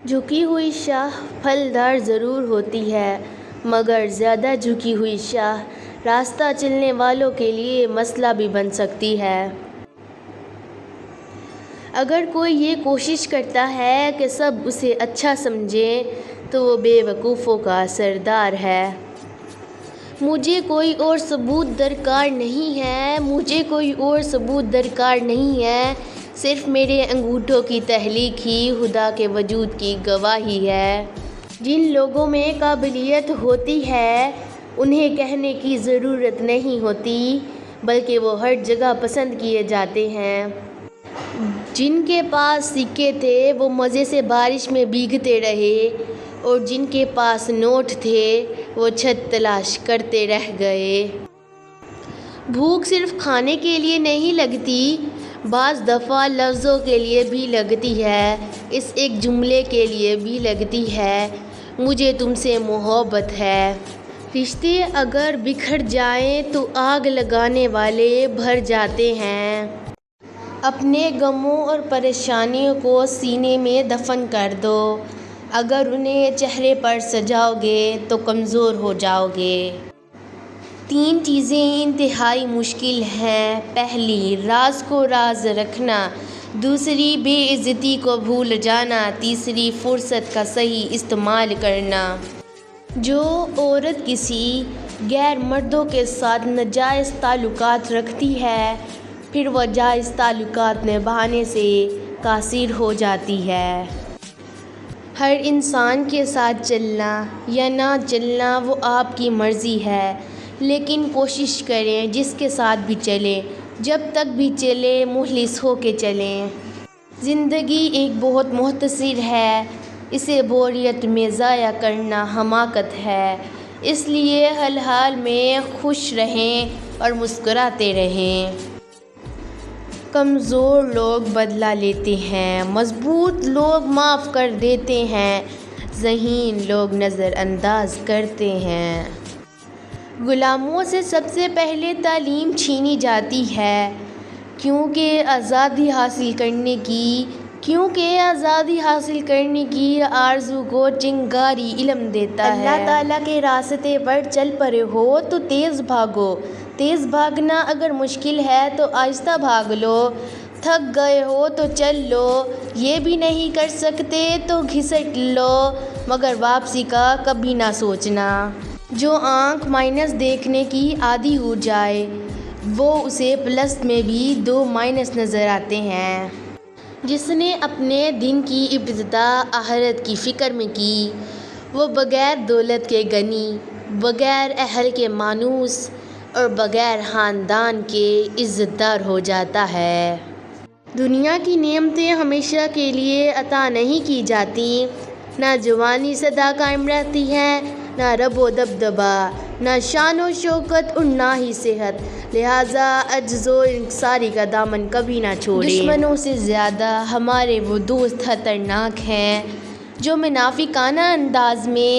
جھکی ہوئی شاخ پھلدار ضرور ہوتی ہے، مگر زیادہ جھکی ہوئی شاخ راستہ چلنے والوں کے لیے مسئلہ بھی بن سکتی ہے۔ اگر کوئی یہ کوشش کرتا ہے کہ سب اسے اچھا سمجھیں تو وہ بے وقوفوں کا سردار ہے۔ مجھے کوئی اور ثبوت درکار نہیں ہے، مجھے کوئی اور ثبوت درکار نہیں ہے، صرف میرے انگوٹھوں کی تحلیق ہی خدا کے وجود کی گواہی ہے۔ جن لوگوں میں قابلیت ہوتی ہے انہیں کہنے کی ضرورت نہیں ہوتی، بلکہ وہ ہر جگہ پسند کیے جاتے ہیں۔ جن کے پاس سکے تھے وہ مزے سے بارش میں بھیگتے رہے، اور جن کے پاس نوٹ تھے وہ چھت تلاش کرتے رہ گئے۔ بھوک صرف کھانے کے لیے نہیں لگتی، بعض دفعہ لفظوں کے لیے بھی لگتی ہے، اس ایک جملے کے لیے بھی لگتی ہے، مجھے تم سے محبت ہے۔ رشتے اگر بکھر جائیں تو آگ لگانے والے بھر جاتے ہیں۔ اپنے غموں اور پریشانیوں کو سینے میں دفن کر دو، اگر انہیں چہرے پر سجاؤ گے تو کمزور ہو جاؤ گے۔ 3 چیزیں انتہائی مشکل ہیں، پہلی راز کو راز رکھنا، دوسری بے عزتی کو بھول جانا، تیسری فرصت کا صحیح استعمال کرنا۔ جو عورت کسی غیر مردوں کے ساتھ ناجائز تعلقات رکھتی ہے پھر وہ جائز تعلقات نبھانے سے قاصر ہو جاتی ہے۔ ہر انسان کے ساتھ چلنا یا نہ چلنا وہ آپ کی مرضی ہے، لیکن کوشش کریں جس کے ساتھ بھی چلیں، جب تک بھی چلیں مخلص ہو کے چلیں۔ زندگی ایک بہت مختصر ہے، اسے بوریت میں ضائع کرنا حماقت ہے، اس لیے ہر حال میں خوش رہیں اور مسکراتے رہیں۔ کمزور لوگ بدلہ لیتے ہیں، مضبوط لوگ معاف کر دیتے ہیں، ذہین لوگ نظر انداز کرتے ہیں۔ غلاموں سے سب سے پہلے تعلیم چھینی جاتی ہے، کیونکہ آزادی حاصل کرنے کی آرزو کو چنگاری علم دیتا ہے۔ اللہ تعالیٰ کے راستے پر چل پڑے ہو تو تیز بھاگو، تیز بھاگنا اگر مشکل ہے تو آہستہ بھاگ لو، تھک گئے ہو تو چل لو، یہ بھی نہیں کر سکتے تو گھسٹ لو، مگر واپسی کا کبھی نہ سوچنا۔ جو آنکھ مائنس دیکھنے کی عادی ہو جائے وہ اسے پلس میں بھی 2 مائنس نظر آتے ہیں۔ جس نے اپنے دن کی ابتدا آخرت کی فکر میں کی وہ بغیر دولت کے غنی، بغیر اہل کے مانوس اور بغیر خاندان کے عزت دار ہو جاتا ہے۔ دنیا کی نعمتیں ہمیشہ کے لیے عطا نہیں کی جاتیں، نہ جوانی سدا قائم رہتی ہے، نہ رب و دبدبا، نہ شان و شوکت اور نہ ہی صحت، لہٰذا عجز و انکساری کا دامن کبھی نہ چھوڑیں۔ دشمنوں سے زیادہ ہمارے وہ دوست خطرناک ہیں جو منافقانہ انداز میں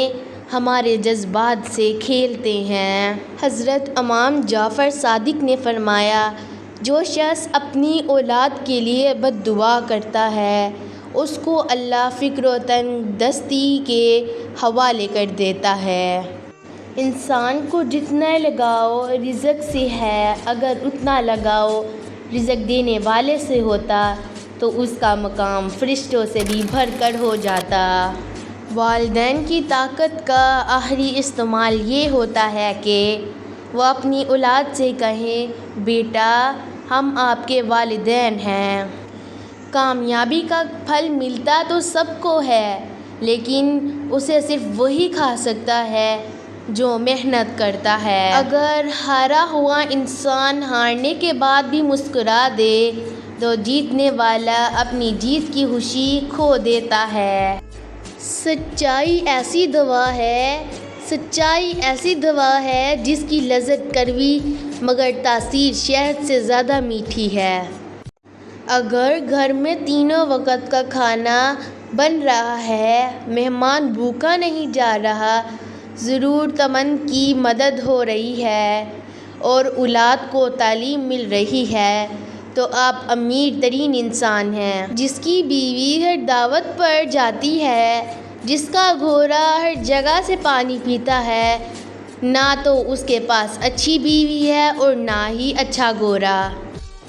ہمارے جذبات سے کھیلتے ہیں۔ حضرت امام جعفر صادق نے فرمایا، جو شخص اپنی اولاد کے لیے بد دعا کرتا ہے اس کو اللہ فقر و تنگ دستی کے حوالے کر دیتا ہے۔ انسان کو جتنا لگاؤ رزق سے ہے، اگر اتنا لگاؤ رزق دینے والے سے ہوتا تو اس کا مقام فرشتوں سے بھی بڑھ کر ہو جاتا۔ والدین کی طاقت کا آخری استعمال یہ ہوتا ہے کہ وہ اپنی اولاد سے کہیں، بیٹا ہم آپ کے والدین ہیں۔ کامیابی کا پھل ملتا تو سب کو ہے، لیکن اسے صرف وہی کھا سکتا ہے جو محنت کرتا ہے۔ اگر ہارا ہوا انسان ہارنے کے بعد بھی مسکرا دے تو جیتنے والا اپنی جیت کی خوشی کھو دیتا ہے۔ سچائی ایسی دوا ہے جس کی لذت کڑوی مگر تاثیر شہد سے زیادہ میٹھی ہے۔ اگر گھر میں تینوں وقت کا کھانا بن رہا ہے، مہمان بھوکا نہیں جا رہا، ضرورت مند کی مدد ہو رہی ہے اور اولاد کو تعلیم مل رہی ہے تو آپ امیر ترین انسان ہیں۔ جس کی بیوی ہر دعوت پر جاتی ہے، جس کا گھوڑا ہر جگہ سے پانی پیتا ہے، نہ تو اس کے پاس اچھی بیوی ہے اور نہ ہی اچھا گھوڑا۔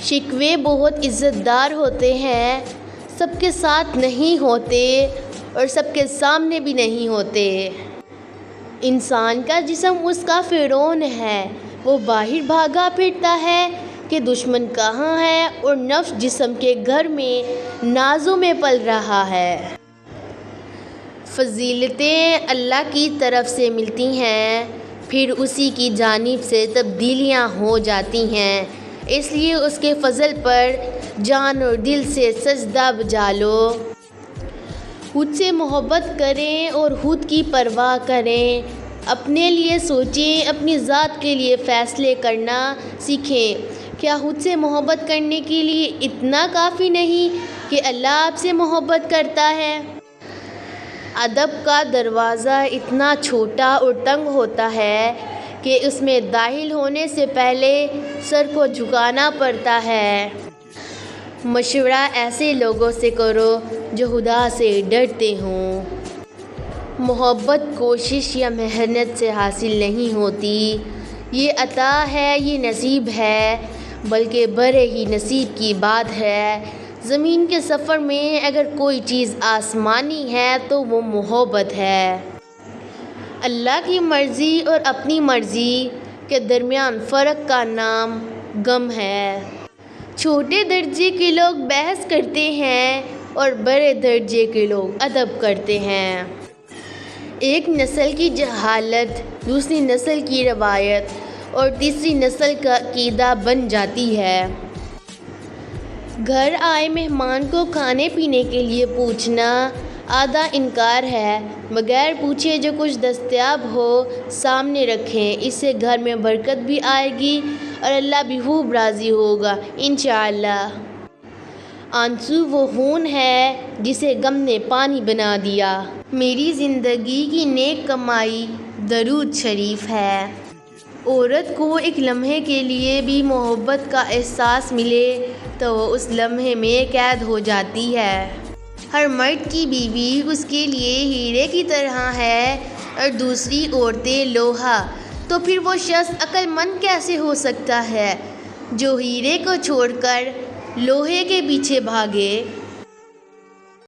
شکوے بہت عزت دار ہوتے ہیں، سب کے ساتھ نہیں ہوتے اور سب کے سامنے بھی نہیں ہوتے۔ انسان کا جسم اس کا فرعون ہے، وہ باہر بھاگا پھرتا ہے کہ دشمن کہاں ہے، اور نفس جسم کے گھر میں نازوں میں پل رہا ہے۔ فضیلتیں اللہ کی طرف سے ملتی ہیں، پھر اسی کی جانب سے تبدیلیاں ہو جاتی ہیں، اس لیے اس کے فضل پر جان اور دل سے سجدہ بجا لو۔ خود سے محبت کریں اور خود کی پرواہ کریں، اپنے لیے سوچیں، اپنی ذات کے لیے فیصلے کرنا سیکھیں۔ کیا خود سے محبت کرنے کے لیے اتنا کافی نہیں کہ اللہ آپ سے محبت کرتا ہے؟ ادب کا دروازہ اتنا چھوٹا اور تنگ ہوتا ہے کہ اس میں داخل ہونے سے پہلے سر کو جھکانا پڑتا ہے۔ مشورہ ایسے لوگوں سے کرو جو خدا سے ڈرتے ہوں۔ محبت کوشش یا محنت سے حاصل نہیں ہوتی، یہ عطا ہے، یہ نصیب ہے، بلکہ بڑے ہی نصیب کی بات ہے۔ زمین کے سفر میں اگر کوئی چیز آسمانی ہے تو وہ محبت ہے۔ اللہ کی مرضی اور اپنی مرضی کے درمیان فرق کا نام غم ہے۔ چھوٹے درجے کے لوگ بحث کرتے ہیں اور بڑے درجے کے لوگ ادب کرتے ہیں۔ ایک نسل کی جہالت دوسری نسل کی روایت اور تیسری نسل کا عقیدہ بن جاتی ہے۔ گھر آئے مہمان کو کھانے پینے کے لیے پوچھنا آدھا انکار ہے۔ بغیر پوچھے جو کچھ دستیاب ہو سامنے رکھیں، اس سے گھر میں برکت بھی آئے گی اور اللہ بھی خوب راضی ہوگا انشاءاللہ۔ آنسو وہ خون ہے جسے غم نے پانی بنا دیا۔ میری زندگی کی نیک کمائی درود شریف ہے۔ عورت کو ایک لمحے کے لیے بھی محبت کا احساس ملے تو وہ اس لمحے میں قید ہو جاتی ہے۔ ہر مرد کی بیوی اس کے لیے ہیرے کی طرح ہے اور دوسری عورتیں لوہا، تو پھر وہ شخص عقل مند کیسے ہو سکتا ہے جو ہیرے کو چھوڑ کر لوہے کے پیچھے بھاگے؟